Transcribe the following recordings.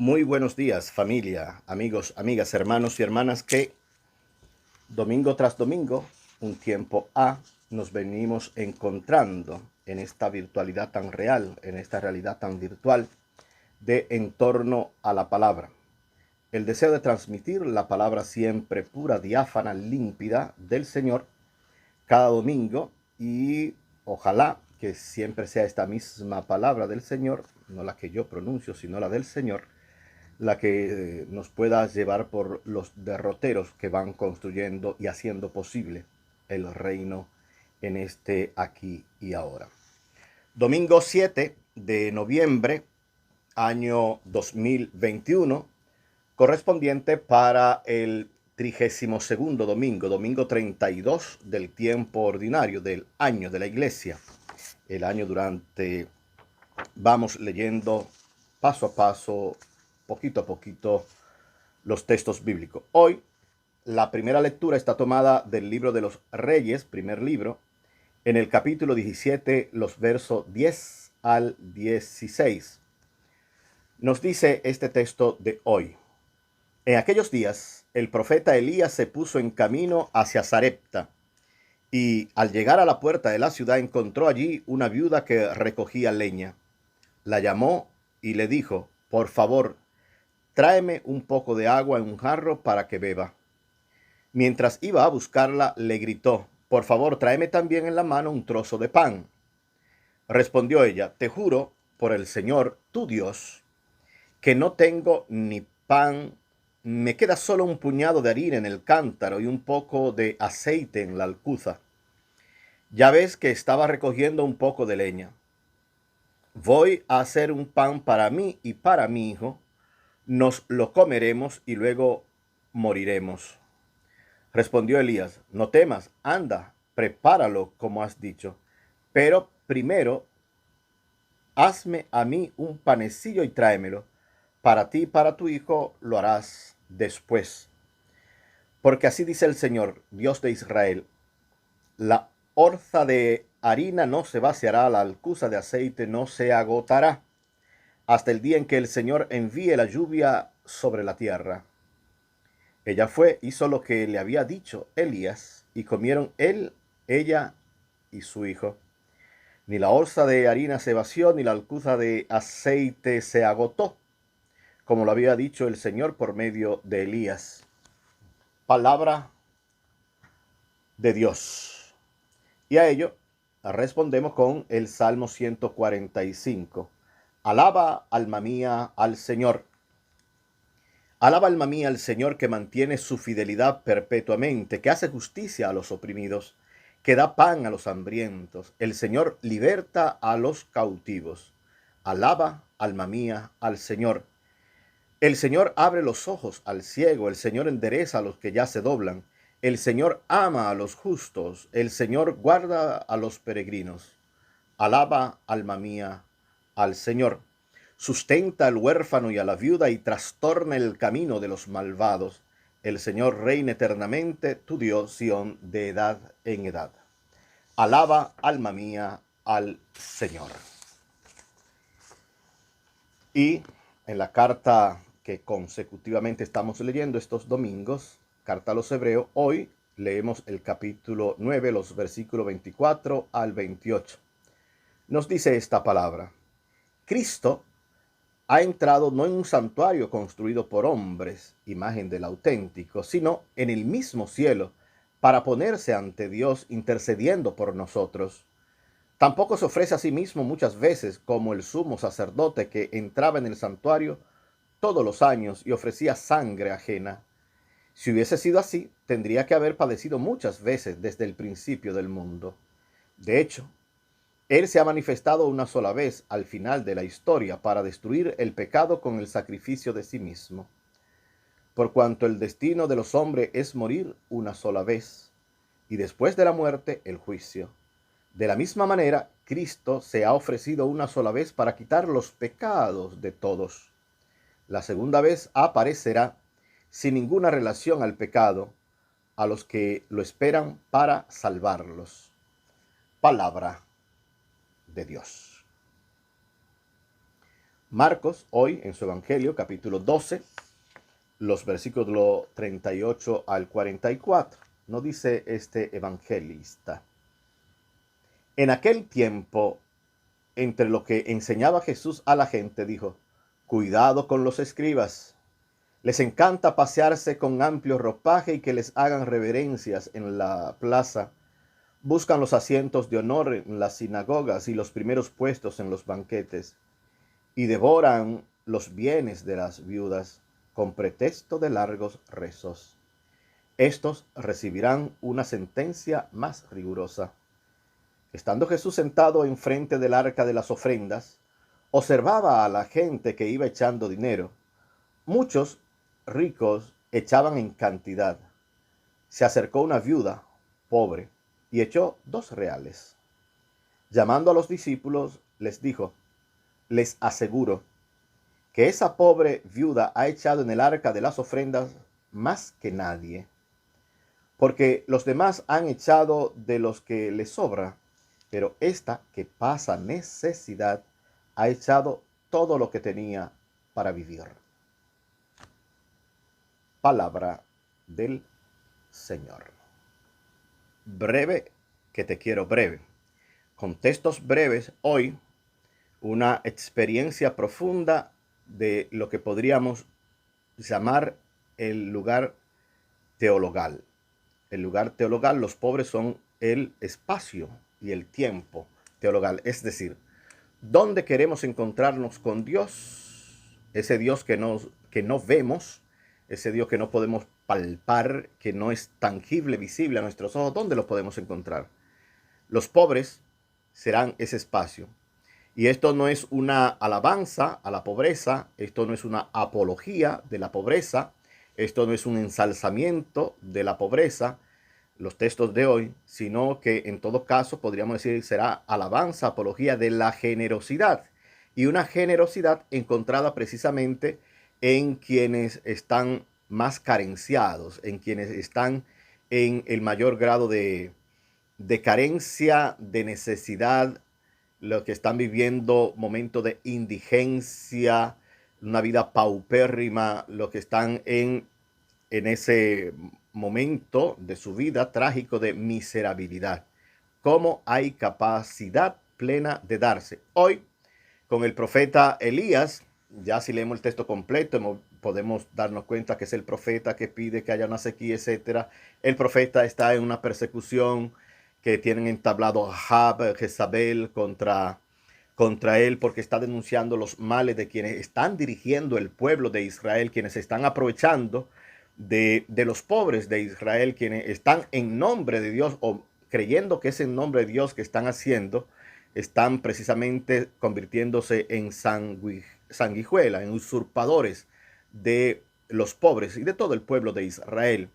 Muy buenos días, familia, amigos, amigas, hermanos y hermanas que domingo tras domingo, un tiempo A, nos venimos encontrando en esta virtualidad tan real, en esta realidad tan virtual de en torno a la palabra. El deseo de transmitir la palabra siempre pura, diáfana, límpida del Señor cada domingo y ojalá que siempre sea esta misma palabra del Señor, no la que yo pronuncio, sino la del Señor, la que nos pueda llevar por los derroteros que van construyendo y haciendo posible el reino en este aquí y ahora. Domingo 7 de noviembre, año 2021, correspondiente para el 32º domingo, domingo 32 del tiempo ordinario del año de la iglesia. El año durante vamos leyendo paso a paso, poquito a poquito, los textos bíblicos. Hoy, la primera lectura está tomada del libro de los Reyes, primer libro, en el capítulo 17, los versos 10 al 16. Nos dice este texto de hoy. En aquellos días, el profeta Elías se puso en camino hacia Sarepta, y al llegar a la puerta de la ciudad encontró allí una viuda que recogía leña. La llamó y le dijo: por favor, tráeme un poco de agua en un jarro para que beba. Mientras iba a buscarla, le gritó: por favor, tráeme también en la mano un trozo de pan. Respondió ella: te juro por el Señor, tu Dios, que no tengo ni pan, me queda solo un puñado de harina en el cántaro y un poco de aceite en la alcuza. Ya ves que estaba recogiendo un poco de leña. Voy a hacer un pan para mí y para mi hijo. Nos lo comeremos y luego moriremos. Respondió Elías: no temas, anda, prepáralo como has dicho. Pero primero, hazme a mí un panecillo y tráemelo. Para ti y para tu hijo lo harás después. Porque así dice el Señor, Dios de Israel: la orza de harina no se vaciará, la alcuza de aceite no se agotará, hasta el día en que el Señor envíe la lluvia sobre la tierra. Ella fue, hizo lo que le había dicho Elías, y comieron él, ella y su hijo. Ni la orza de harina se vació, ni la alcuza de aceite se agotó, como lo había dicho el Señor por medio de Elías. Palabra de Dios. Y a ello respondemos con el Salmo 145. Alaba, alma mía, al Señor. Alaba, alma mía, al Señor, que mantiene su fidelidad perpetuamente, que hace justicia a los oprimidos, que da pan a los hambrientos. El Señor liberta a los cautivos. Alaba, alma mía, al Señor. El Señor abre los ojos al ciego, el Señor endereza a los que ya se doblan. El Señor ama a los justos, el Señor guarda a los peregrinos. Alaba, alma mía, al Señor. Sustenta al huérfano y a la viuda y trastorna el camino de los malvados. El Señor reina eternamente, tu Dios, Sión, de edad en edad. Alaba, alma mía, al Señor. Y en la carta que consecutivamente estamos leyendo estos domingos, carta a los Hebreos, hoy leemos el capítulo 9, los versículos 24 al 28. Nos dice esta palabra: Cristo ha entrado no en un santuario construido por hombres, imagen del auténtico, sino en el mismo cielo, para ponerse ante Dios intercediendo por nosotros. Tampoco se ofrece a sí mismo muchas veces como el sumo sacerdote que entraba en el santuario todos los años y ofrecía sangre ajena. Si hubiese sido así, tendría que haber padecido muchas veces desde el principio del mundo. De hecho, Él se ha manifestado una sola vez al final de la historia para destruir el pecado con el sacrificio de sí mismo. Por cuanto el destino de los hombres es morir una sola vez, y después de la muerte el juicio. De la misma manera, Cristo se ha ofrecido una sola vez para quitar los pecados de todos. La segunda vez aparecerá sin ninguna relación al pecado, a los que lo esperan para salvarlos. Palabra de Dios. Marcos, hoy en su Evangelio, capítulo 12, los versículos 38 al 44. No dice este evangelista: en aquel tiempo, entre lo que enseñaba Jesús a la gente, dijo: cuidado con los escribas. Les encanta pasearse con amplio ropaje y que les hagan reverencias en la plaza. Buscan los asientos de honor en las sinagogas y los primeros puestos en los banquetes, y devoran los bienes de las viudas con pretexto de largos rezos. Estos recibirán una sentencia más rigurosa. Estando Jesús sentado enfrente del arca de las ofrendas, observaba a la gente que iba echando dinero. Muchos ricos echaban en cantidad. Se acercó una viuda pobre y echó 2 reales. Llamando a los discípulos, les dijo: les aseguro que esa pobre viuda ha echado en el arca de las ofrendas más que nadie, porque los demás han echado de los que les sobra, pero esta que pasa necesidad ha echado todo lo que tenía para vivir. Palabra del Señor. Breve, que te quiero breve. Con textos breves, hoy una experiencia profunda de lo que podríamos llamar el lugar teologal. El lugar teologal, los pobres son el espacio y el tiempo teologal, es decir, ¿dónde queremos encontrarnos con Dios? Ese Dios que no vemos, ese Dios que no podemos palpar, que no es tangible, visible a nuestros ojos. ¿Dónde lo podemos encontrar? Los pobres serán ese espacio. Y esto no es una alabanza a la pobreza, esto no es una apología de la pobreza, esto no es un ensalzamiento de la pobreza, los textos de hoy, sino que en todo caso podríamos decir será alabanza, apología de la generosidad, y una generosidad encontrada precisamente en quienes están más carenciados, en quienes están en el mayor grado de carencia, de necesidad, los que están viviendo momentos de indigencia, una vida paupérrima, los que están en ese momento de su vida trágico de miserabilidad. ¿Cómo hay capacidad plena de darse? Hoy, con el profeta Elías, ya si leemos el texto completo, podemos darnos cuenta que es el profeta que pide que haya una sequía, etc. El profeta está en una persecución que tienen entablado Ahab, Jezabel contra él, porque está denunciando los males de quienes están dirigiendo el pueblo de Israel, quienes están aprovechando de los pobres de Israel, quienes están en nombre de Dios o creyendo que es en nombre de Dios que están haciendo, están precisamente convirtiéndose en sanguijuela, en usurpadores de los pobres y de todo el pueblo de Israel.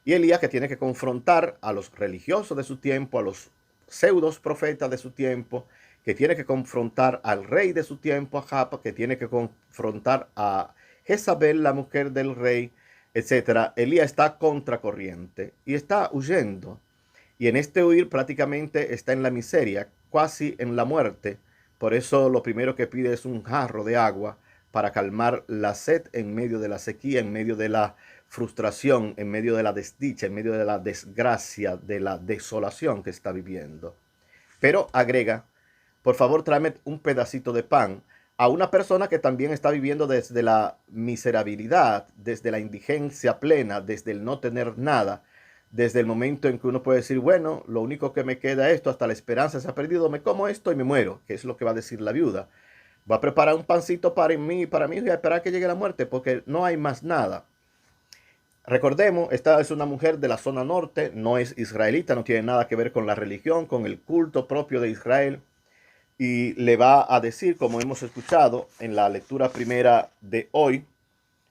Y Elías, que tiene que confrontar a los religiosos de su tiempo, a los pseudos profetas de su tiempo, que tiene que confrontar al rey de su tiempo, Ahab, que tiene que confrontar a Jezabel, la mujer del rey, etc. Elías está contracorriente y está huyendo. Y en este huir prácticamente está en la miseria, casi en la muerte. Por eso lo primero que pide es un jarro de agua para calmar la sed en medio de la sequía, en medio de la frustración, en medio de la desdicha, en medio de la desgracia, de la desolación que está viviendo. Pero agrega: por favor, tráeme un pedacito de pan, a una persona que también está viviendo desde la miserabilidad, desde la indigencia plena, desde el no tener nada, desde el momento en que uno puede decir, bueno, lo único que me queda es esto, hasta la esperanza se ha perdido, me como esto y me muero, que es lo que va a decir la viuda. Va a preparar un pancito para mí y a esperar que llegue la muerte, porque no hay más nada. Recordemos, esta es una mujer de la zona norte, no es israelita, no tiene nada que ver con la religión, con el culto propio de Israel. Y le va a decir, como hemos escuchado en la lectura primera de hoy: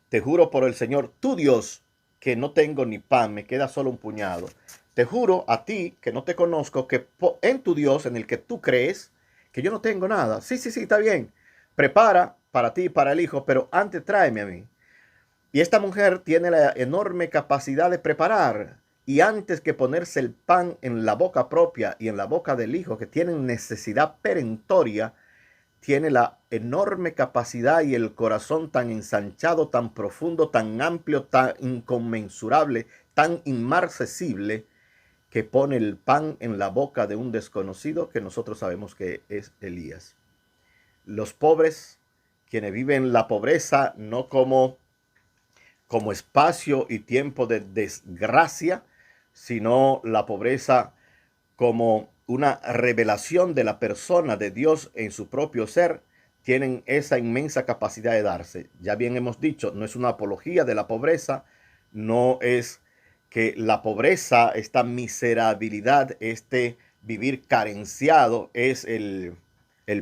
te juro por el Señor, tu Dios, que no tengo ni pan, me queda solo un puñado. Te juro a ti, que no te conozco, que en tu Dios, en el que tú crees, que yo no tengo nada. Sí, está bien. Prepara para ti y para el hijo, pero antes tráeme a mí. Y esta mujer tiene la enorme capacidad de preparar. Y antes que ponerse el pan en la boca propia y en la boca del hijo, que tienen necesidad perentoria, tiene la enorme capacidad y el corazón tan ensanchado, tan profundo, tan amplio, tan inconmensurable, tan inmarcesible, que pone el pan en la boca de un desconocido que nosotros sabemos que es Elías. Los pobres, quienes viven la pobreza no como espacio y tiempo de desgracia, sino la pobreza como una revelación de la persona de Dios en su propio ser, tienen esa inmensa capacidad de darse. Ya bien hemos dicho, no es una apología de la pobreza, no es que la pobreza, esta miserabilidad, este vivir carenciado es el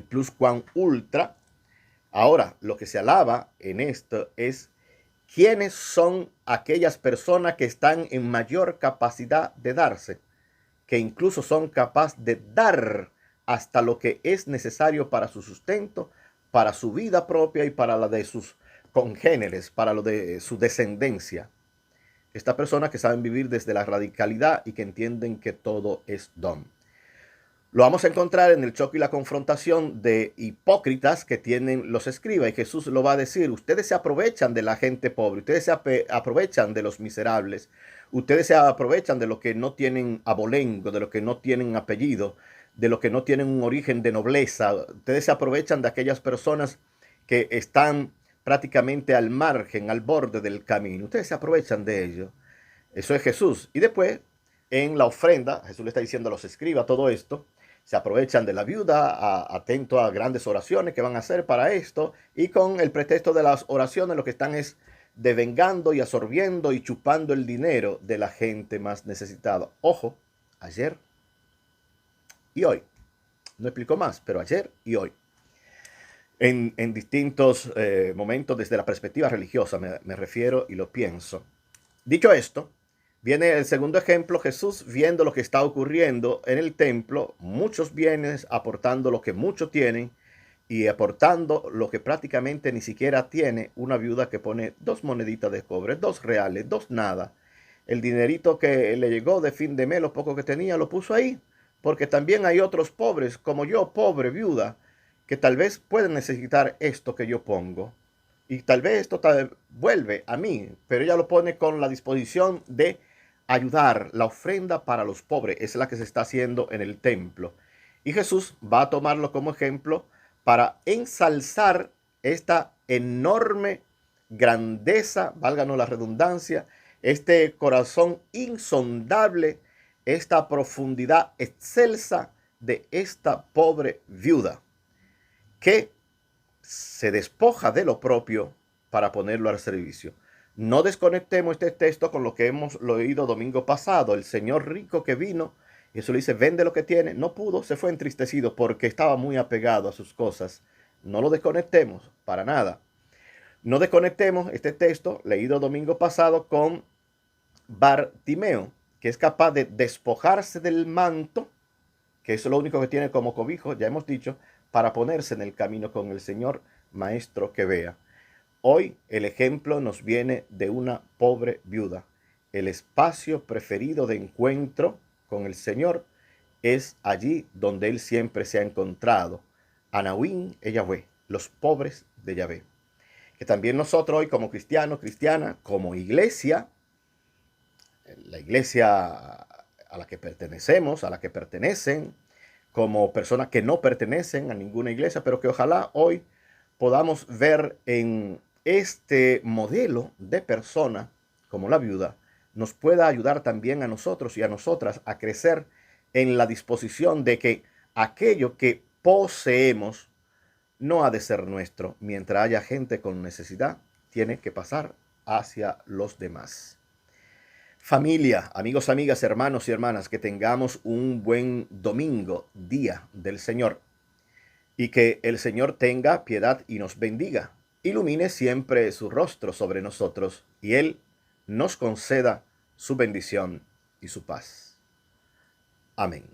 pluscuam ultra. Ahora, lo que se alaba en esto es quiénes son aquellas personas que están en mayor capacidad de darse, que incluso son capaces de dar hasta lo que es necesario para su sustento, para su vida propia y para la de sus congéneres, para lo de su descendencia. Estas personas que saben vivir desde la radicalidad y que entienden que todo es don. Lo vamos a encontrar en el choque y la confrontación de hipócritas que tienen los escribas. Y Jesús lo va a decir: ustedes se aprovechan de la gente pobre, ustedes se aprovechan de los miserables, ustedes se aprovechan de los que no tienen abolengo, de los que no tienen apellido, de los que no tienen un origen de nobleza. Ustedes se aprovechan de aquellas personas que están prácticamente al margen, al borde del camino. Ustedes se aprovechan de ello. Eso es Jesús. Y después, en la ofrenda, Jesús le está diciendo a los escribas todo esto. Se aprovechan de la viuda, atento a grandes oraciones que van a hacer para esto, y con el pretexto de las oraciones lo que están es devengando y absorbiendo y chupando el dinero de la gente más necesitada. Ojo, ayer y hoy. No explico más, pero ayer y hoy. En distintos momentos desde la perspectiva religiosa me refiero y lo pienso. Dicho esto, viene el segundo ejemplo: Jesús viendo lo que está ocurriendo en el templo, muchos bienes, aportando lo que muchos tienen y aportando lo que prácticamente ni siquiera tiene una viuda que pone 2 moneditas de cobre, 2 reales, 2 nada. El dinerito que le llegó de fin de mes, lo poco que tenía, lo puso ahí, porque también hay otros pobres, como yo, pobre viuda, que tal vez pueden necesitar esto que yo pongo. Y tal vez esto vuelve a mí, pero ella lo pone con la disposición de ayudar. La ofrenda para los pobres es la que se está haciendo en el templo. Y Jesús va a tomarlo como ejemplo para ensalzar esta enorme grandeza, válganos la redundancia, este corazón insondable, esta profundidad excelsa de esta pobre viuda, que se despoja de lo propio para ponerlo al servicio. No desconectemos este texto con lo que hemos leído domingo pasado. El señor rico que vino, Jesús le dice: vende lo que tiene. No pudo, se fue entristecido porque estaba muy apegado a sus cosas. No lo desconectemos para nada. No desconectemos este texto leído domingo pasado con Bartimeo, que es capaz de despojarse del manto, que es lo único que tiene como cobijo, ya hemos dicho, para ponerse en el camino con el Señor, maestro que vea. Hoy el ejemplo nos viene de una pobre viuda. El espacio preferido de encuentro con el Señor es allí donde Él siempre se ha encontrado. Anahuín e Yahvé, los pobres de Yahvé. Que también nosotros hoy como cristianos, cristianas, como iglesia, la iglesia a la que pertenecemos, a la que pertenecen, como personas que no pertenecen a ninguna iglesia, pero que ojalá hoy podamos ver en este modelo de persona, como la viuda, nos pueda ayudar también a nosotros y a nosotras a crecer en la disposición de que aquello que poseemos no ha de ser nuestro. Mientras haya gente con necesidad, tiene que pasar hacia los demás. Familia, amigos, amigas, hermanos y hermanas, que tengamos un buen domingo, día del Señor, y que el Señor tenga piedad y nos bendiga, ilumine siempre su rostro sobre nosotros y Él nos conceda su bendición y su paz. Amén.